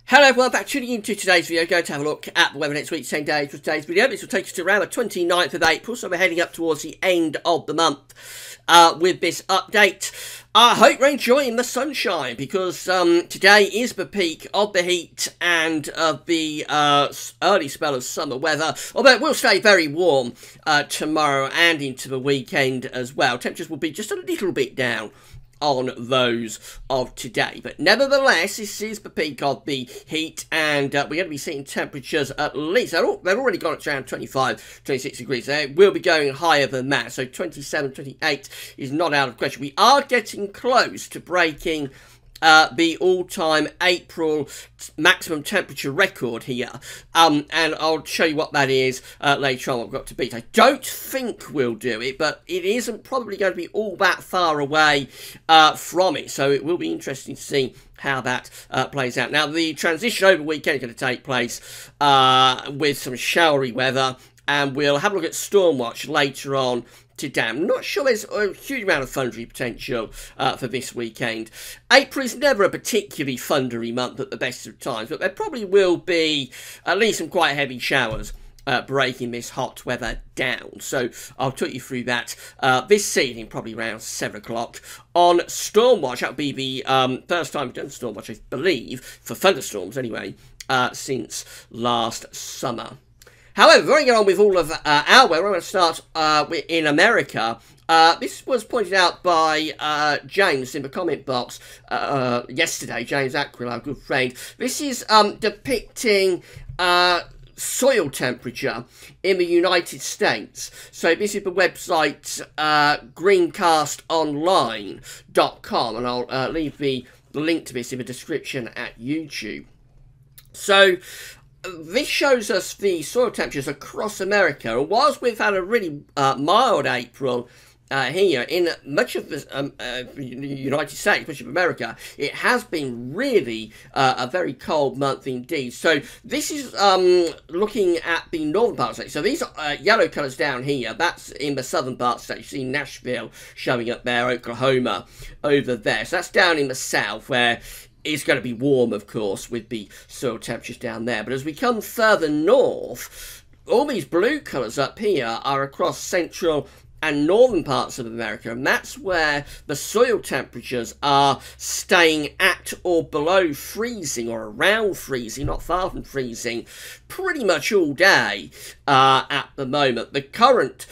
Hello everyone, back tuning into today's video. Going to have a look at the weather next week, 10 days for today's video. This will take us to around the 29th of April, so we're heading up towards the end of the month with this update. I hope you're enjoying the sunshine, because today is the peak of the heat and of the early spell of summer weather, although it will stay very warm tomorrow and into the weekend as well. Temperatures will be just a little bit down on those of today, but nevertheless this is the peak of the heat, and we're going to be seeing temperatures at least, they've already gone up around 25 26 degrees. They will be going higher than that, so 27 28 is not out of question. We are getting close to breaking the all-time April maximum temperature record here, and I'll show you what that is later on. What we've got to beat. I don't think we'll do it, but it isn't probably going to be all that far away from it, so it will be interesting to see how that plays out. Now, the transition over the weekend is going to take place with some showery weather, and we'll have a look at Stormwatch later on today. I'm not sure there's a huge amount of thundery potential for this weekend. April is never a particularly thundery month at the best of times, but there probably will be at least some quite heavy showers breaking this hot weather down. So I'll talk you through that this evening, probably around 7 o'clock on Stormwatch. That'll be the first time we've done Stormwatch, I believe, for thunderstorms anyway, since last summer. However, going on with all of our weather, we're going to start in America. This was pointed out by James in the comment box yesterday, James Aquil, our good friend. This is depicting soil temperature in the United States. So this is the website greencastonline.com, and I'll leave the link to this in the description at YouTube. So this shows us the soil temperatures across America, and whilst we've had a really mild April here in much of the United States, much of America, it has been really a very cold month indeed. So this is looking at the northern part of the state. So these yellow colours down here, that's in the southern part of the state. You see Nashville showing up there, Oklahoma over there. So that's down in the south, where it's going to be warm, of course, with the soil temperatures down there. But as we come further north, all these blue colours up here are across central and northern parts of America, and that's where the soil temperatures are staying at or below freezing, or around freezing, not far from freezing, pretty much all day at the moment. The current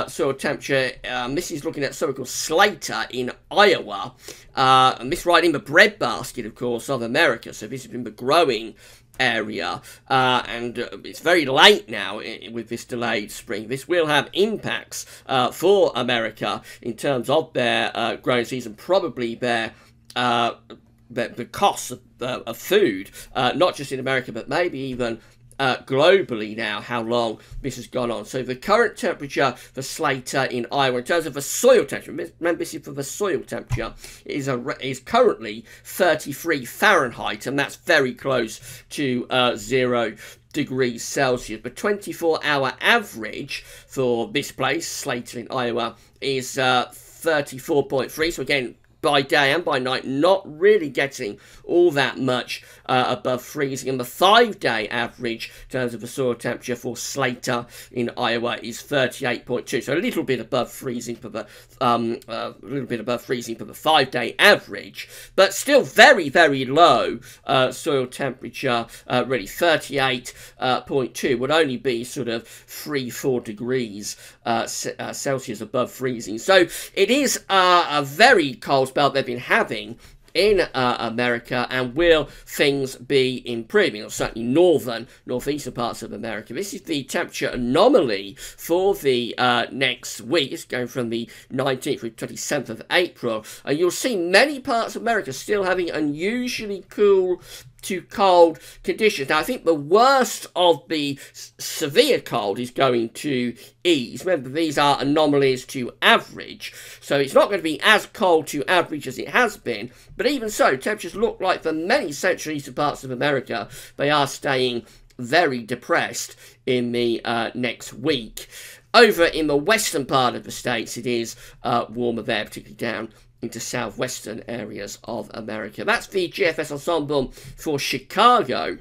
soil temperature, this is looking at something called Slater in Iowa, and this right in the breadbasket, of course, of America. So this has been the growing area, and it's very late now with this delayed spring. This will have impacts for America in terms of their growing season, probably their the costs of food, not just in America, but maybe even globally now, how long this has gone on. So the current temperature for Slater in Iowa, in terms of the soil temperature, remember this is for the soil temperature, is currently 33 Fahrenheit, and that's very close to 0 degrees Celsius. The 24-hour average for this place, Slater in Iowa, is 34.3. So again, by day and by night, not really getting all that much above freezing. And the 5-day average in terms of the soil temperature for Slater in Iowa is 38.2, so a little bit above freezing for the 5-day average, but still very, very low soil temperature. Really, 38.2 would only be sort of 3-4 degrees Celsius above freezing. So it is a very cold spell they've been having in America, and will things be improving, or certainly northeastern parts of America. This is the temperature anomaly for the next week. It's going from the 19th through 27th of April, and you'll see many parts of America still having unusually cool to cold conditions. Now, I think the worst of the severe cold is going to ease. Remember, these are anomalies to average, so it's not going to be as cold to average as it has been, but even so, temperatures look like for many central eastern parts of America, they are staying very depressed in the next week. Over in the western part of the states, it is warmer there, particularly down into southwestern areas of America. That's the GFS ensemble for Chicago.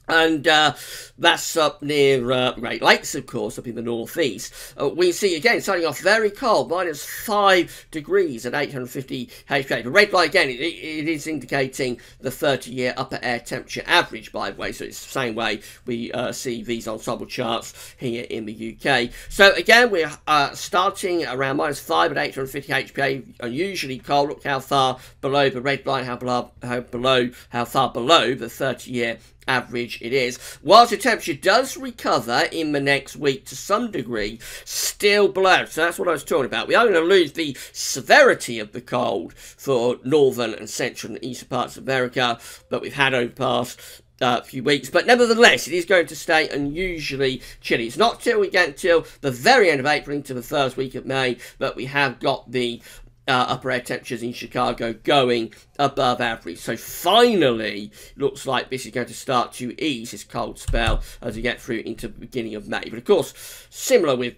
And that's up near Great Lakes, of course, up in the northeast. We see, again, starting off very cold, -5 degrees at 850 HPA. The red line, again, it is indicating the 30-year upper air temperature average, by the way. So it's the same way we see these ensemble charts here in the UK. So, again, we're starting around -5 at 850 HPA, unusually cold. Look how far below the red line, how far below the 30-year average it is. Whilst the temperature does recover in the next week to some degree, still below. So that's what I was talking about. We are going to lose the severity of the cold for northern and central and eastern parts of America that we've had over the past few weeks, but nevertheless it is going to stay unusually chilly. It's not till we get till the very end of April into the first week of May that we have got the upper air temperatures in Chicago going above average. So finally, looks like this is going to start to ease this cold spell as we get through into the beginning of May. But of course, similar with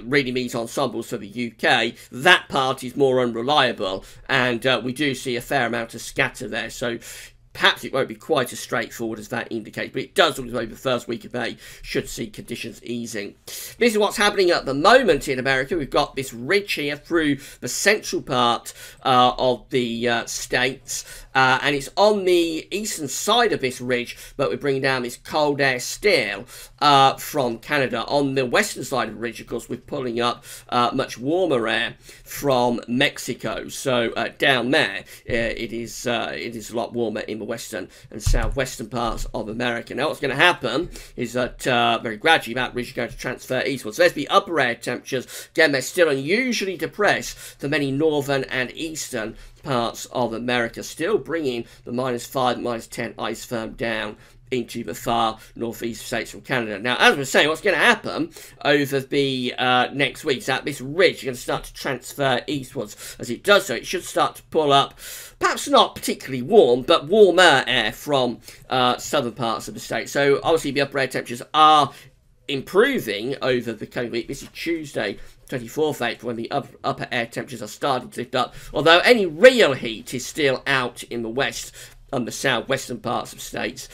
reading these ensembles for the UK, that part is more unreliable, and we do see a fair amount of scatter there. So perhaps it won't be quite as straightforward as that indicates, but it does look as though the first week of May should see conditions easing. This is what's happening at the moment in America. We've got this ridge here through the central part of the states, and it's on the eastern side of this ridge, but we're bringing down this cold air still from Canada. On the western side of the ridge, of course, we're pulling up much warmer air from Mexico. So down there, it is a lot warmer in the western and southwestern parts of America. Now what's going to happen is that very gradually that ridge is going to transfer eastwards. So there's the upper air temperatures. Again, they're still unusually depressed for many northern and eastern parts of America, still bringing the -5, -10 ice firm down into the far northeast states from Canada. Now, as we're saying, what's going to happen over the next week is that this ridge is going to start to transfer eastwards. As it does so, it should start to pull up, perhaps not particularly warm, but warmer air from southern parts of the state. So, obviously, the upper air temperatures are improving over the coming week. This is Tuesday, 24th April, when the upper air temperatures are starting to lift up. Although any real heat is still out in the west and the southwestern parts of states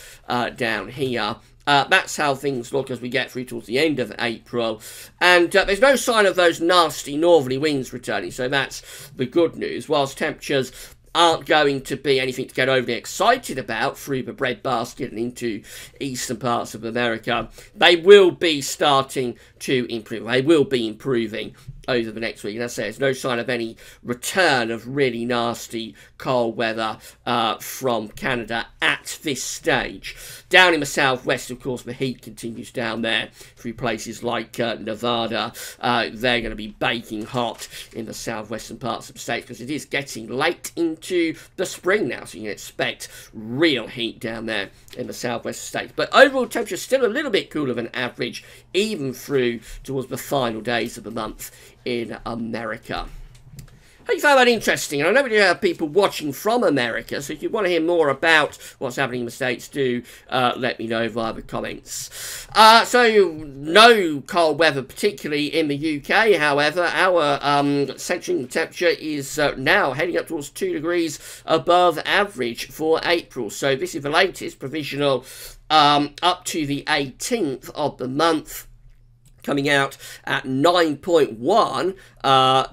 down here. That's how things look as we get through towards the end of April. And there's no sign of those nasty northerly winds returning, so that's the good news. Whilst temperatures aren't going to be anything to get overly excited about through the breadbasket and into eastern parts of America, they will be starting to improve. They will be improving over the next week. And as I say, there's no sign of any return of really nasty cold weather from Canada at this stage. Down in the southwest, of course, the heat continues down there through places like Nevada. They're going to be baking hot in the southwestern parts of the state because it is getting late into the spring now, so you can expect real heat down there in the southwest states. But overall temperature is still a little bit cooler than average, even through towards the final days of the month in America. I hope you found that interesting, and I know we do have people watching from America, so if you want to hear more about what's happening in the States, do let me know via the comments. So, no cold weather, particularly in the UK, however. Our central temperature is now heading up towards 2 degrees above average for April. So, this is the latest provisional up to the 18th of the month, coming out at 9.1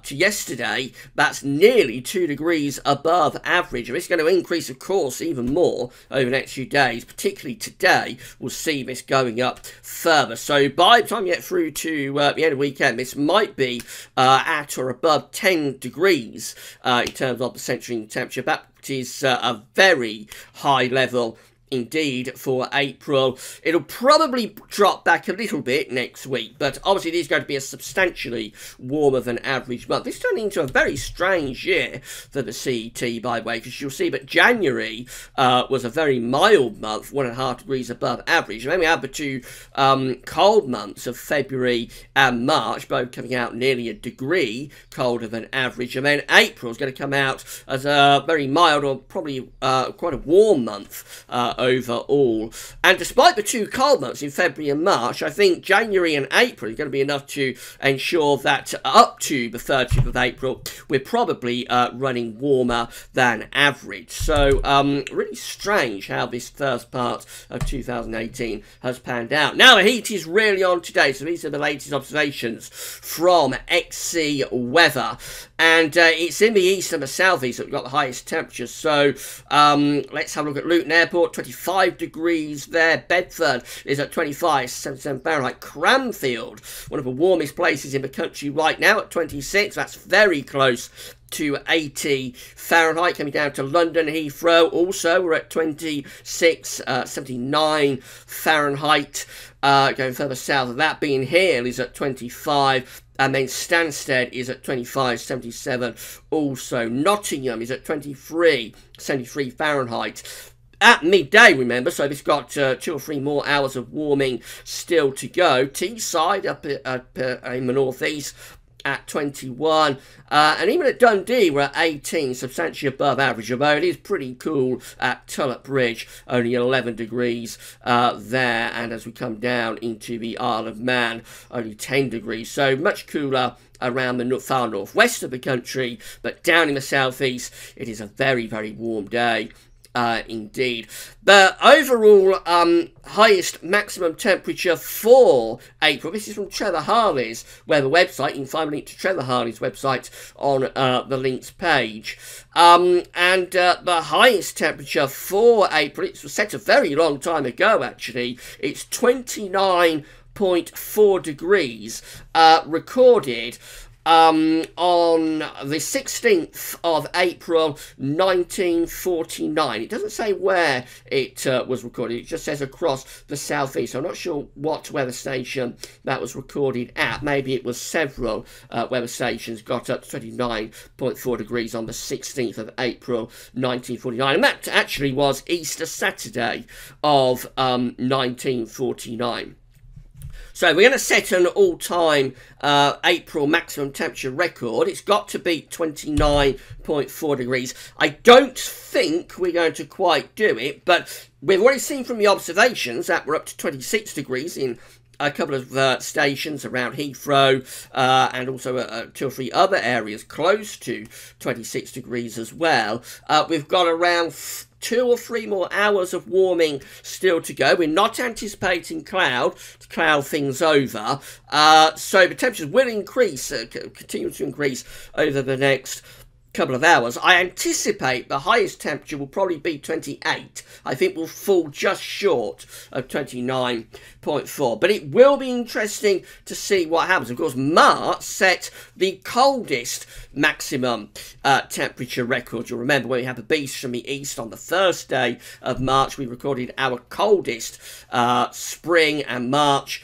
to yesterday. That's nearly 2 degrees above average. And it's going to increase, of course, even more over the next few days, particularly today. We'll see this going up further. So by the time you get through to the end of the weekend, this might be at or above 10 degrees in terms of the central temperature. That is a very high level indeed for April. It'll probably drop back a little bit next week, but obviously it is going to be a substantially warmer than average month. This turned into a very strange year for the CET, by the way, because you'll see that January was a very mild month, 1.5 degrees above average. And then we have the two cold months of February and March, both coming out nearly a degree colder than average. And then April is going to come out as a very mild or probably quite a warm month overall. And despite the two cold months in February and March, I think January and April is going to be enough to ensure that up to the 30th of April, we're probably running warmer than average. So really strange how this first part of 2018 has panned out. Now the heat is really on today, so these are the latest observations from XC Weather, and it's in the east and the southeast that we've got the highest temperatures. So let's have a look at Luton Airport, 25 degrees there. Bedford is at 25, 77 Fahrenheit. Cranfield, one of the warmest places in the country right now, at 26. That's very close to 80 Fahrenheit. Coming down to London Heathrow, also we're at 26, 79 Fahrenheit. Going further south of that, Being Hill is at 25, and then Stansted is at 25, 77 also. Nottingham is at 23, 73 Fahrenheit. At midday, remember, so it's got 2 or 3 more hours of warming still to go. Teesside up in the northeast at 21, and even at Dundee we're at 18, substantially above average, although it is pretty cool at Tulloch Bridge, only 11 degrees there, and as we come down into the Isle of Man, only 10 degrees, so much cooler around the far northwest of the country, but down in the southeast it is a very, very warm day. Indeed. The overall highest maximum temperature for April, this is from Trevor Harley's weather website. You can find a link to Trevor Harley's website on the links page. And the highest temperature for April, it was set a very long time ago actually, it's 29.4 degrees recorded on the 16th of April 1949. It doesn't say where it was recorded, it just says across the southeast. I'm not sure what weather station that was recorded at. Maybe it was several weather stations got up to 29.4 degrees on the 16th of April 1949, and that actually was Easter Saturday of 1949. So we're going to set an all-time April maximum temperature record. It's got to be 29.4 degrees. I don't think we're going to quite do it, but we've already seen from the observations that we're up to 26 degrees in a couple of stations around Heathrow, and also 2 or 3 other areas close to 26 degrees as well. We've got around 2 or 3 more hours of warming still to go. We're not anticipating cloud to cloud things over, so the temperatures will increase, continue to increase over the next couple of hours. I anticipate the highest temperature will probably be 28. I think we'll fall just short of 29.4. But it will be interesting to see what happens. Of course, March set the coldest maximum temperature record. You'll remember when we had the beast from the east on the first day of March, we recorded our coldest spring and March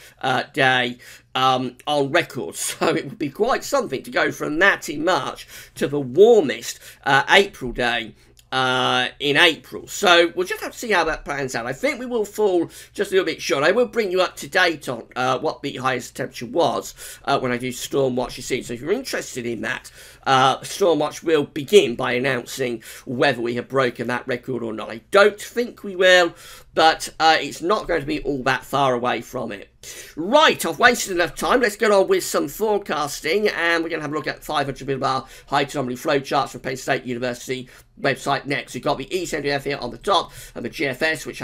day on record. So it would be quite something to go from that in March to the warmest April day in April. So we'll just have to see how that plans out. I think we will fall just a little bit short. I will bring you up to date on what the highest temperature was when I do Stormwatch, you see. So if you're interested in that, Stormwatch will begin by announcing whether we have broken that record or not. I don't think we will, but it's not going to be all that far away from it. Right, I've wasted enough time. Let's get on with some forecasting, and we're going to have a look at 500 millibar height anomaly flowcharts from Penn State University website next. We've got the ECMWF here on the top, and the GFS, which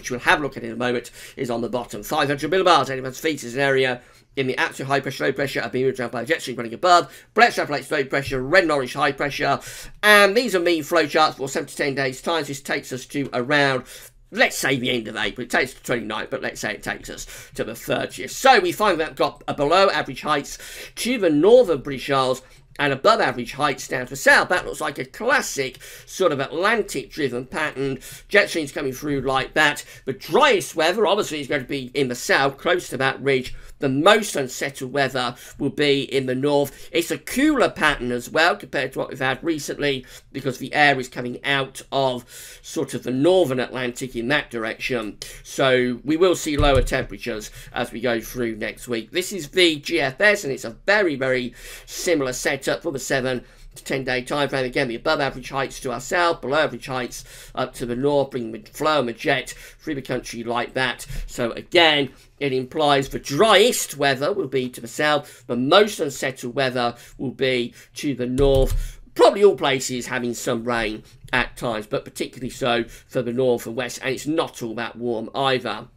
we'll have a look at in a moment, is on the bottom. 500 millibars, 81 feet is an area in the absolute high pressure, low pressure, are being moved around by a jet stream running above. Black extrapolates low pressure, red and orange high pressure. And these are mean flowcharts for 7 to 10 days' time. This takes us to around, let's say, the end of April. It takes us to 29th, but let's say it takes us to the 30th. So we find that we've got a below average heights to the northern British Isles and above average heights down to the south. That looks like a classic sort of Atlantic driven pattern. Jet streams coming through like that. The driest weather obviously is going to be in the south, close to that ridge. The most unsettled weather will be in the north. It's a cooler pattern as well compared to what we've had recently, because the air is coming out of sort of the northern Atlantic in that direction. So we will see lower temperatures as we go through next week. This is the GFS, and it's a very, very similar setup for the 7 to 10-day time frame. Again, the above average heights to our south, below average heights up to the north, bringing the flow and the jet through the country like that. So again, it implies the driest weather will be to the south, the most unsettled weather will be to the north. Probably all places having some rain at times, but particularly so for the north and west, and it's not all that warm either.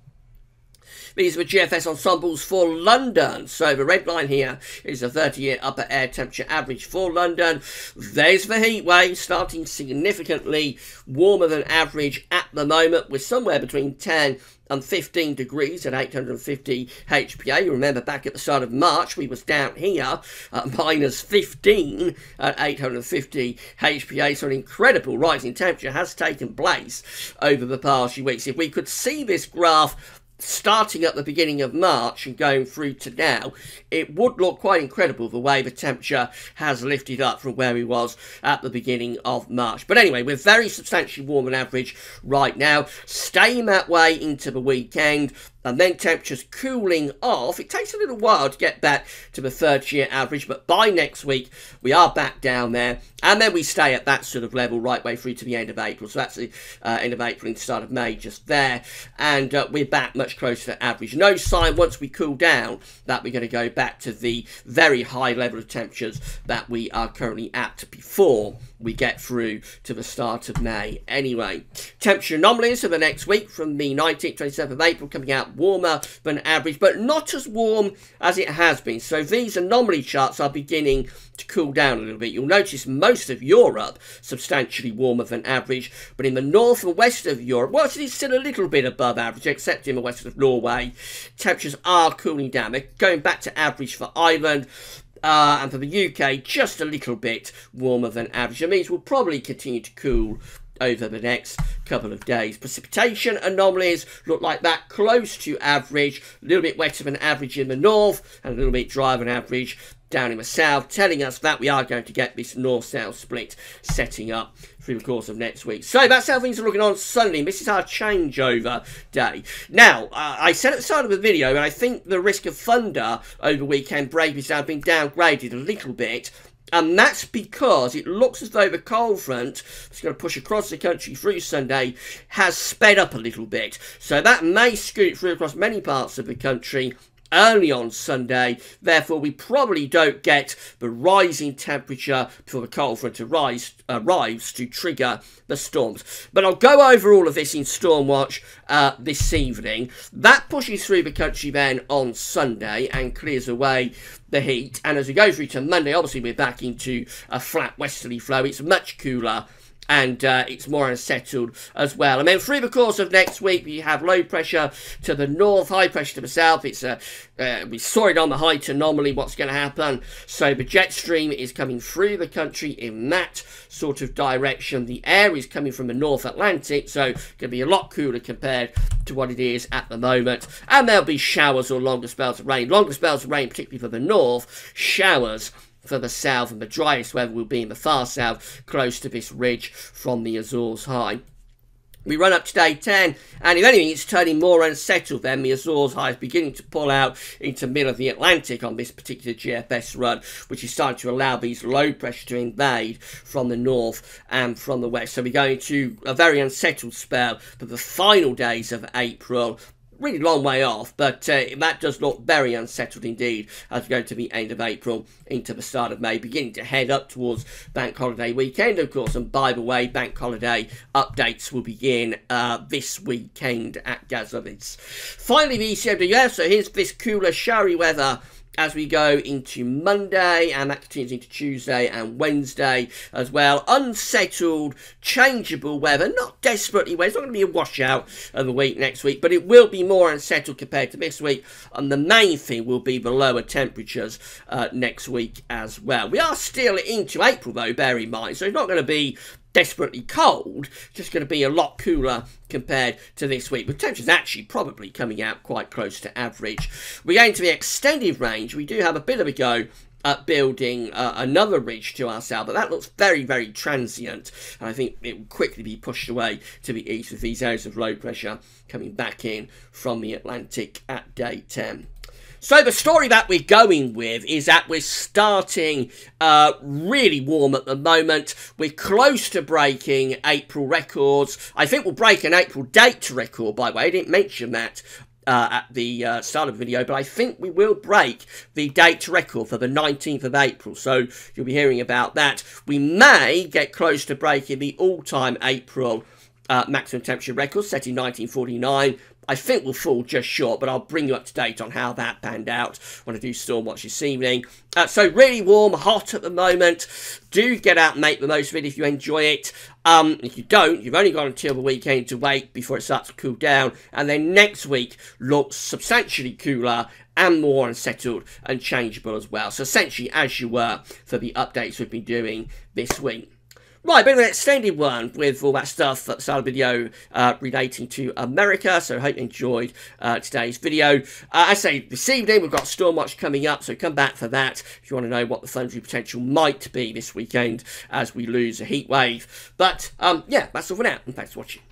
These are the GFS ensembles for London. So the red line here is the 30-year upper air temperature average for London. There's the heat wave, starting significantly warmer than average at the moment. We're somewhere between 10 and 15 degrees at 850 HPA. You remember back at the start of March, we was down here at minus 15 at 850 HPA. So an incredible rise in temperature has taken place over the past few weeks. If we could see this graph starting at the beginning of March and going through to now, it would look quite incredible the way the temperature has lifted up from where we was at the beginning of March. But anyway, we're very substantially warmer than average right now, staying that way into the weekend, and then temperatures cooling off. It takes a little while to get back to the 30-year average, but by next week we are back down there, and then we stay at that sort of level right way through to the end of April. So that's the end of April and start of May just there, and we're back much closer to average. No sign once we cool down that we're going to go back to the very high level of temperatures that we are currently at before we get through to the start of May. Anyway, temperature anomalies for the next week from the 19th, 27th of April coming out warmer than average, but not as warm as it has been. So these anomaly charts are beginning to cool down a little bit. You'll notice most of Europe substantially warmer than average, but in the north and west of Europe, well, it's still a little bit above average, except in the west of Norway. Temperatures are cooling down. They're going back to average for Ireland. And for the UK, just a little bit warmer than average. It means we'll probably continue to cool over the next couple of days. Precipitation anomalies look like that, close to average, a little bit wetter than average in the north, and a little bit drier than average down in the south, telling us that we are going to get this north-south split setting up through the course of next week. So that's how things are looking on Sunday. This is our changeover day. Now, I said at the start of the video, and I think the risk of thunder over weekend break has now been downgraded a little bit. And that's because it looks as though the cold front that's going to push across the country through Sunday has sped up a little bit. So that may scoot through across many parts of the country early on Sunday. Therefore, we probably don't get the rising temperature before the cold front arrives to trigger the storms. But I'll go over all of this in Stormwatch this evening. That pushes through the country then on Sunday and clears away the heat. And as we go through to Monday, obviously we're back into a flat westerly flow. It's much cooler, and it's more unsettled as well. And then through the course of next week, we have low pressure to the north, high pressure to the south. It's we saw it on the height anomaly, what's going to happen. So the jet stream is coming through the country in that sort of direction. The air is coming from the North Atlantic, so it's going to be a lot cooler compared to what it is at the moment. And there'll be showers or longer spells of rain. Longer spells of rain, particularly for the north, showers for the south, and the driest weather will be in the far south, close to this ridge from the Azores High. We run up to day 10, and if anything, it's turning more unsettled then. The Azores High is beginning to pull out into the middle of the Atlantic on this particular GFS run, which is starting to allow these low pressure to invade from the north and from the west. So we're going to a very unsettled spell for the final days of April. Really long way off, but that does look very unsettled indeed as we go to the end of April into the start of May, beginning to head up towards Bank Holiday weekend, of course. And by the way, Bank Holiday updates will begin this weekend at Gazovitz. Finally, the ECMWF. So here's this cooler, showery weather as we go into Monday, and that continues into Tuesday and Wednesday as well. Unsettled, changeable weather, not desperately wet. It's not going to be a washout of the week next week, but it will be more unsettled compared to this week. And the main thing will be the lower temperatures next week as well. We are still into April though, bear in mind, so it's not going to be desperately cold, just going to be a lot cooler compared to this week, with temperatures actually probably coming out quite close to average. We're going to the extended range. We do have a bit of a go at building another ridge to our south, but that looks very, very transient, and I think it will quickly be pushed away to the east with these areas of low pressure coming back in from the Atlantic at day 10. So the story that we're going with is that we're starting really warm at the moment. We're close to breaking April records. I think we'll break an April date record, by the way. I didn't mention that at the start of the video, but I think we will break the date record for the 19th of April. So you'll be hearing about that. We may get close to breaking the all-time April maximum temperature record set in 1949. I think we'll fall just short, but I'll bring you up to date on how that panned out when I do Stormwatch this evening. So really warm, hot at the moment. Do get out and make the most of it if you enjoy it. If you don't, you've only got until the weekend to wait before it starts to cool down. And then next week looks substantially cooler and more unsettled and changeable as well. So essentially as you were for the updates we've been doing this week. Right, bit of an extended one with all that stuff at the start of the video relating to America, so I hope you enjoyed today's video. I say this evening we've got Stormwatch coming up, so come back for that if you want to know what the thundery potential might be this weekend as we lose a heat wave. But yeah, that's all for now, and thanks for watching.